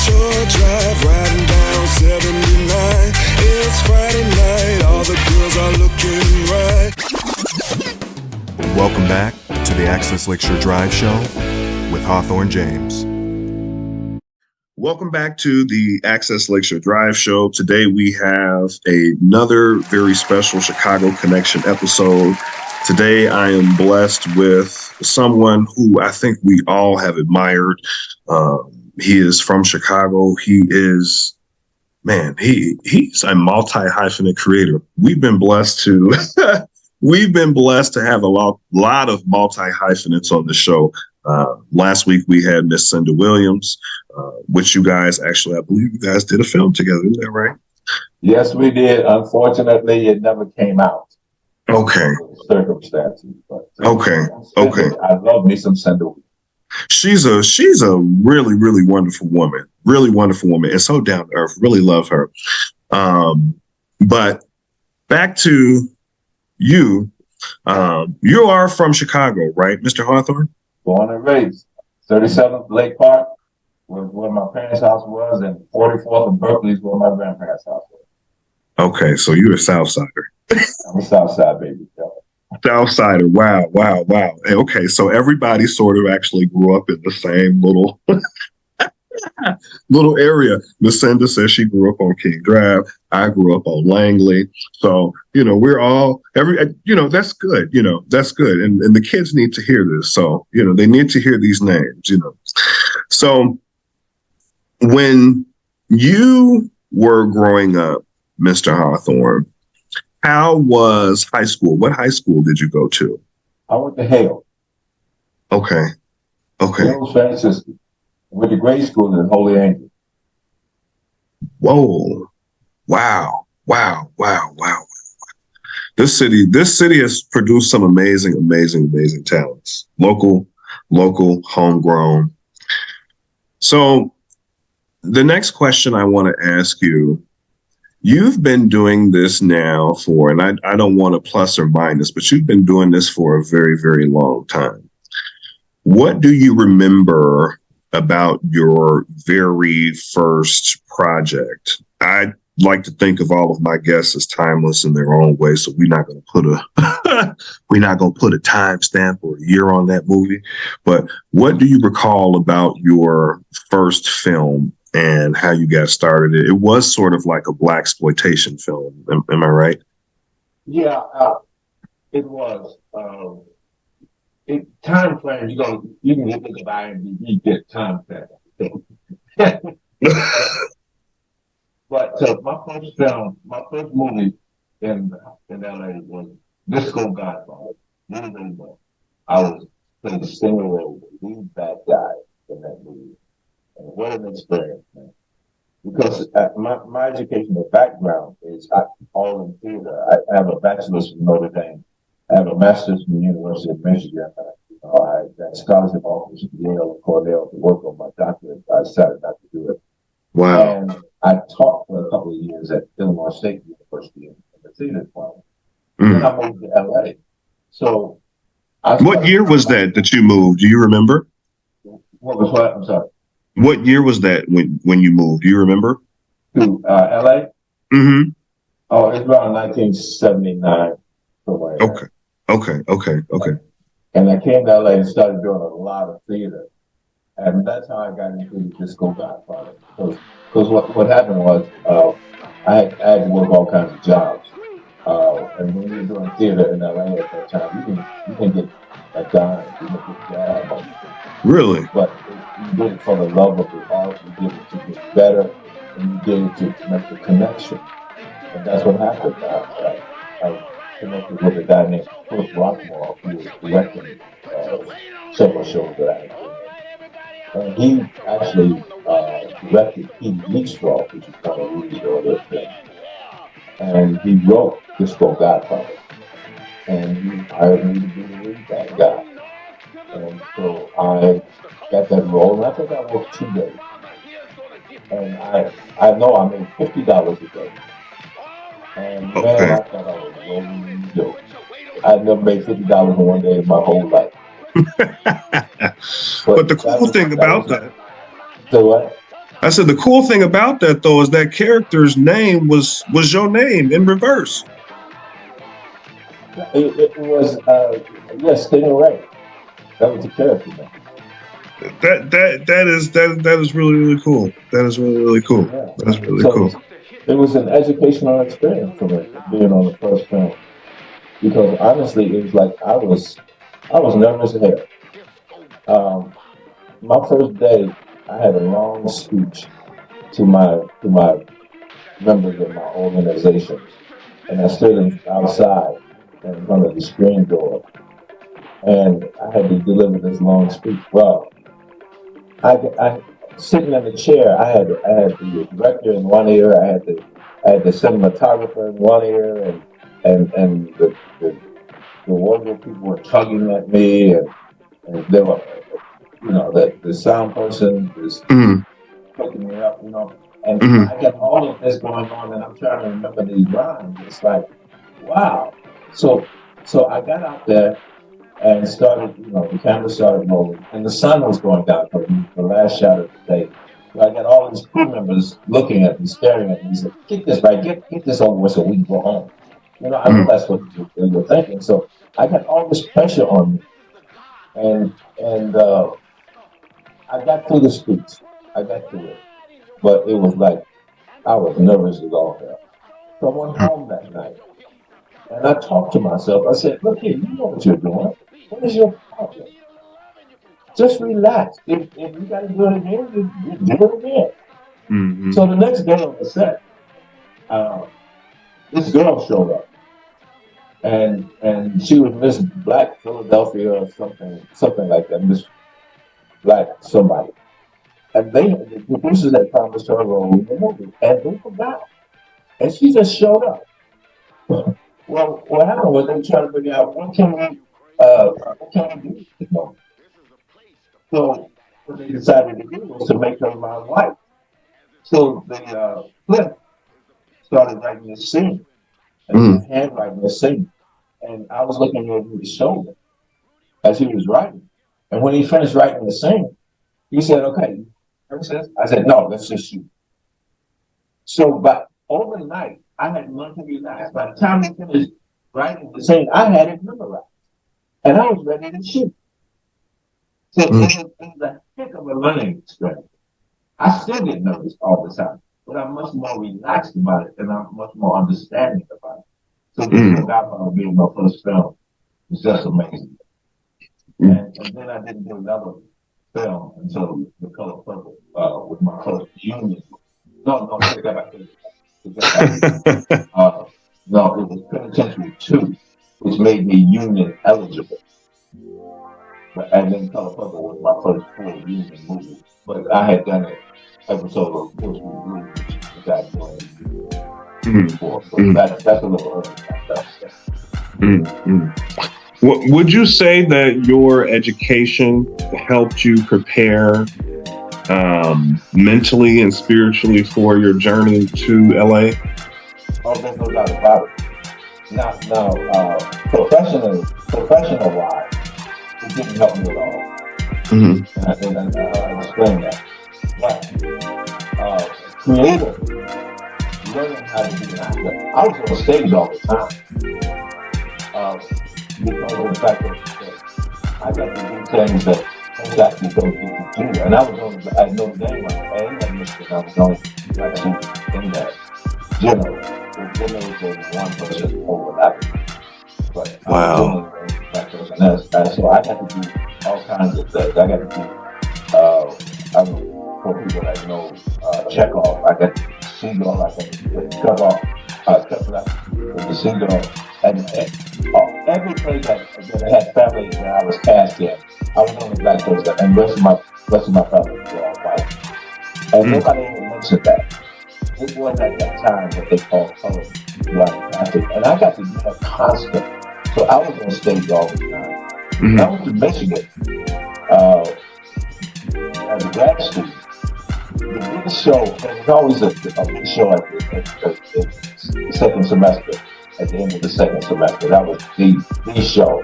short drive, riding down 79. It's Friday night, all the girls are looking right. Welcome back to the Access Lakeshore Drive Show with Hawthorne James. Welcome back to the Access Lakeshore Drive Show. Today we have another very special Chicago Connection episode. Today I am blessed with someone who I think we all have admired. He is from Chicago. He is, man, he's a multi-hyphenate creator. We've been blessed to have a lot of multi-hyphenates on the show. Last week we had Miss Cynda Williams, which you guys actually, I believe you guys did a film together. Isn't that right? Yes, we did. Unfortunately, it never came out. Okay. Circumstances. But, okay. I love me some Cynda. She's a really, really wonderful woman. Really wonderful woman. And so down to earth. Really love her. But back to you. You are from Chicago, right, Mr. Hawthorne? Born and raised. 37th Lake Park was where my parents' house was, and 44th and Berkeley is where my grandparents' house was. Okay, so you're a South Sider. I'm a South Side baby. South Sider. Wow. Okay, so everybody sort of actually grew up in the same little area. Miss Cynda says she grew up on King Drive. I grew up on Langley. So, we're all that's good. That's good. And the kids need to hear this. So, they need to hear these names, So when you were growing up, Mr. Hawthorne, how was high school? What high school did you go to? I went to Hale. Okay. Hale Francisco. Went to grade school in Holy Angel. Whoa. Wow. This city has produced some amazing talents. Local, homegrown. So the next question I want to ask you, you've been doing this now for, and I don't want to plus or minus, but you've been doing this for a very, very long time. What do you remember about your very first project? I like to think of all of my guests as timeless in their own way, so we're not going to put a timestamp or a year on that movie. But what do you recall about your first film and how you got started? It was sort of like a blaxploitation film. Am I right? Yeah, it was. Time frame, you can look at the IMDb, get time frame. But my first movie in LA was Disco Godfather. Really well. I was playing the singer role, the lead bad guy in that movie. And what an experience, man. Because my educational background is all in theater. I have a bachelor's from Notre Dame. I have a master's from the University of Michigan. I got scholarship offers from Yale and Cornell to work on my doctorate. I decided not to do it. Wow. And I taught for a couple of years at Illinois State University in the theater department. Then I moved to LA. So what year was that you moved? Do you remember? What was what? I'm sorry. What year was that when you moved? Do you remember? To LA? Mm-hmm. Oh, it's around 1979. Okay. And I came to LA and started doing a lot of theater. And that's how I got into Disco Godfather. Because what happened was I had to work all kinds of jobs. And when you're doing theater in LA at that time, you can get a dime, you can get a job. Really? But you did it for the love of the art, you did it to get better, and you did it to make the connection. And that's what happened. I connected with a guy named Chris Rockmore, who was directing several shows that I had. And he actually directed Pete Leapstraw, which is one of Rudy's earlier things. And he wrote Disco Godfather. And he hired me to be the lead bad guy. And so I got that role, and I think I worked 2 days. And I know I made $50 a day. And man, I thought I was rolling in the dough. I'd never made $50 in one day in my whole life. But the cool thing about that. So what? I said the cool thing about that though is that character's name was your name in reverse. It was yes, Stingray. That was the character name. That is really cool. That is really cool. Yeah. That's really cool. It was an educational experience for me being on the first film, because honestly, it was like I was nervous as hell. My first day, I had a long speech to my members of my organization, and I stood outside in front of the screen door, and I had to deliver this long speech. Well, I sitting in the chair, I had the director in one ear, I had the cinematographer in one ear, and the wardrobe people were tugging at me, and there were, the sound person was picking me up, and I got all of this going on, and I'm trying to remember these rhymes. It's like, wow. So I got out there and started, the camera started rolling, and the sun was going down for the last shot of the day. So I got all these crew members looking at me, staring at me. He said, "Get this right, get this over with so we can go home." I know that's what they were thinking. So I got all this pressure on me, and I got through the speech. I got through it, but it was like I was nervous as all hell. So I went home that night, and I talked to myself. I said, "Look here, you know what you're doing. What is your problem? Just relax. If you got to do it again, you do it again." Mm-hmm. So the next day on the set, this girl showed up, and she was Miss Black Philadelphia or something like that, Miss Black somebody. And the producers had promised her a role in the movie, and they forgot. And she just showed up. Well, what happened was they tried to figure out what can we do this moment. So what they decided to do was to make her my wife. So Cliff started writing this scene, and he was handwriting this scene. And I was looking over his shoulder as he was writing. And when he finished writing the scene, he said, "Okay, I said, "No, let's just shoot." So, but overnight, I had learned to relax. By the time he finished writing the scene, I had it memorized. And I was ready to shoot. So it was a heck of a learning experience. I still get nervous all the time, but I'm much more relaxed about it, and I'm much more understanding about it. So the Godfather being my first film was just amazing. And then I didn't do another film until The Color Purple with my first union. No, take that back. No, it was Penitentiary 2, which made me union eligible. And then Color Purple was my first full union movie. But I had done an episode of Bouche, which I joined before. So that's a little early. Would you say that your education helped you prepare mentally and spiritually for your journey to LA? Oh, there's no doubt about it. Now, professional wise, it didn't help me at all. And I'll explain that. But creative, learning how to be an actor. I was on stage all the time. Because of the fact that I got to do things that most actors don't get to do. And I was at Notre Dame, and at Michigan, I was only actually in that general. Then there was one person overlapping. But wow. So I got to do all kinds of things. I got to do, for people that know Chekhov, I got to Seagull, I got to cut off, cut left with the Seagull. And every place that had family that I was cast in, I was on the black person, and the rest of my family were all white. And nobody even mentioned that. It was at that time that they called color black casting, and I got to do that constant. So I was on stage all the time. And I went to Michigan as a grad student. The biggest show, and it was always a big show at the second semester. At the end of the second semester, that was the show.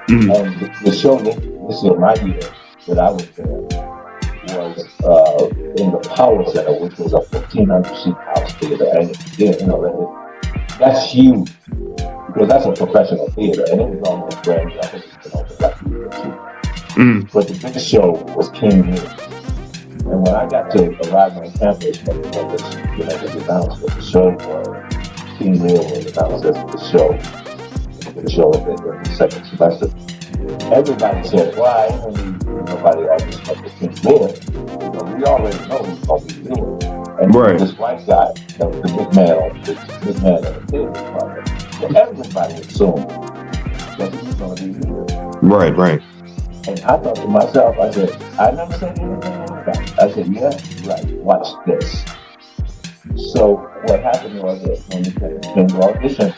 And the show this year, my year that I was there, was in the Power Center, which was a 1,500-seat house theater, and that's huge because that's a professional theater, and it was almost brand new. I think it's been open like a year or two. But the biggest show was King Lear. And when I got to arrive on campus, when this was announced that the show was, King Lear was announced as the show in the second semester, everybody said, well, I ain't gonna need nobody audition for King Lear. We already know who's gonna be doing it. And this white guy, the big man on the theater project, so everybody assumed that he was gonna be here. Right. And I thought to myself, I said, I never said anything about it. I said, yeah, right, watch this. So what happened was that when we came to auditions,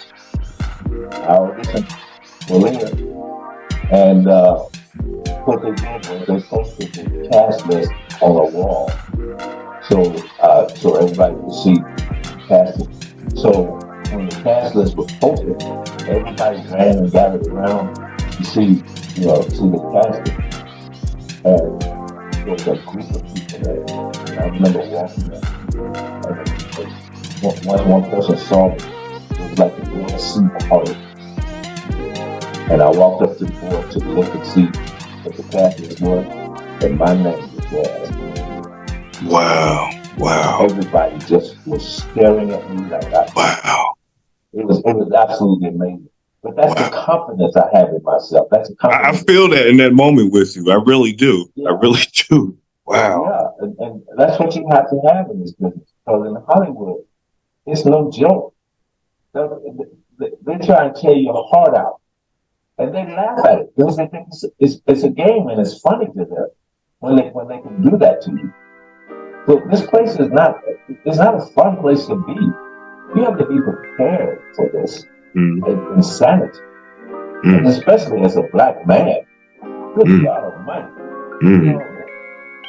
I auditioned for Lear, and what they did was they posted the cast list on a wall, so everybody could see the cast list. So when the cast list was posted, everybody ran and gathered around to see the casting. And there was a group of people there. And I remember walking there. And once one person saw me, it was like the real seat party. And I walked up to the board to look and see what the casting was, and my name was there. Wow. Everybody just was staring at me like that. Wow. It was absolutely amazing. But that's the confidence I have in myself. That's the confidence. I feel that in that moment with you. I really do. Yeah. I really do. Wow. Yeah, and that's what you have to have in this business. Because in Hollywood, it's no joke. They try and tear your heart out. And they laugh at it because they think it's a game and it's funny to them when they can do that to you. But this place is not a fun place to be. You have to be prepared for this. Insanity, and especially as a black man. Good God Almighty!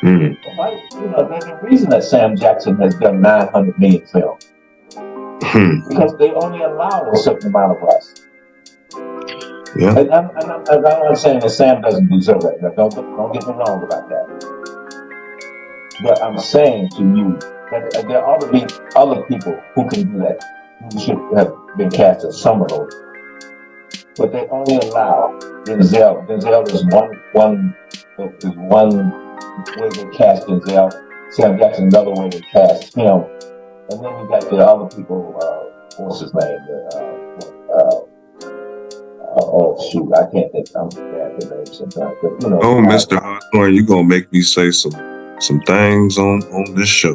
There's a reason that Sam Jackson has done 900 million films because they only allow a certain amount of us. Yeah, and I'm not saying that Sam doesn't deserve that. Now, don't get me wrong about that. But I'm saying to you that there ought to be other people who can do that. Who should have been cast as some of those. But they only allow Denzel. Denzel is one way they cast Denzel. Sam Jackson another way they cast him. And then you got the other people, what's his name? Oh shoot, I can't think. I'm bad with names sometimes. But Mr. Hawthorne, you're gonna make me say some things on this show.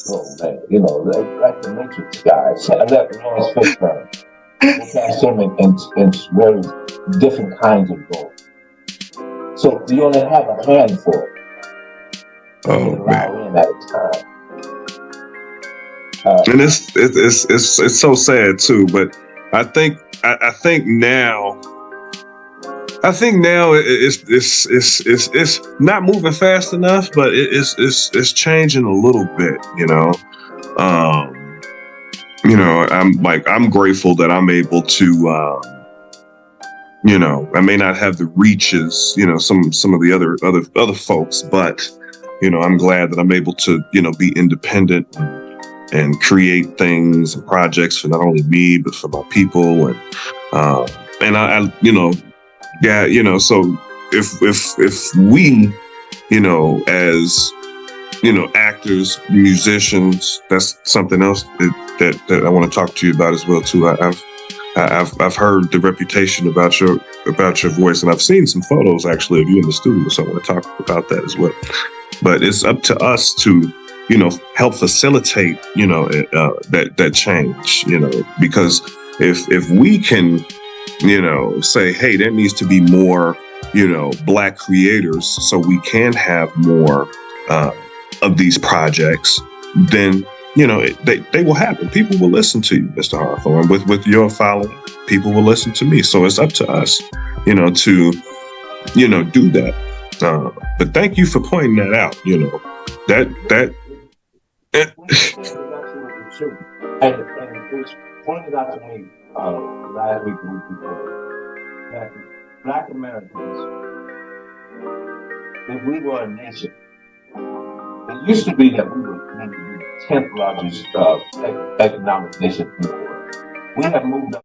Oh man, like the Matrix guys, that Lawrence Fishburne. They cast him in very different kinds of roles. So you only have a handful. Oh man! In at a time. And it's so sad too. But I think now it's not moving fast enough, but it's changing a little bit, I'm grateful that I'm able to, I may not have the reaches, some of the other folks, but, I'm glad that I'm able to, be independent and create things and projects for not only me, but for my people. And so if we, as, actors, musicians, that's something else that I want to talk to you about as well too. I've heard the reputation about your voice, and I've seen some photos actually of you in the studio, so I want to talk about that as well. But it's up to us to, help facilitate, that change, because if we can, say, hey, there needs to be more, Black creators so we can have more of these projects, then, they will happen. People will listen to you, Mr. Hawthorne, with your following. People will listen to me. So it's up to us, to, do that. But thank you for pointing that out, that. And it was pointed out to me last week that Black Americans, if we were a nation, It used to be that we were maybe the 10th largest economic nation in the world. We have moved up.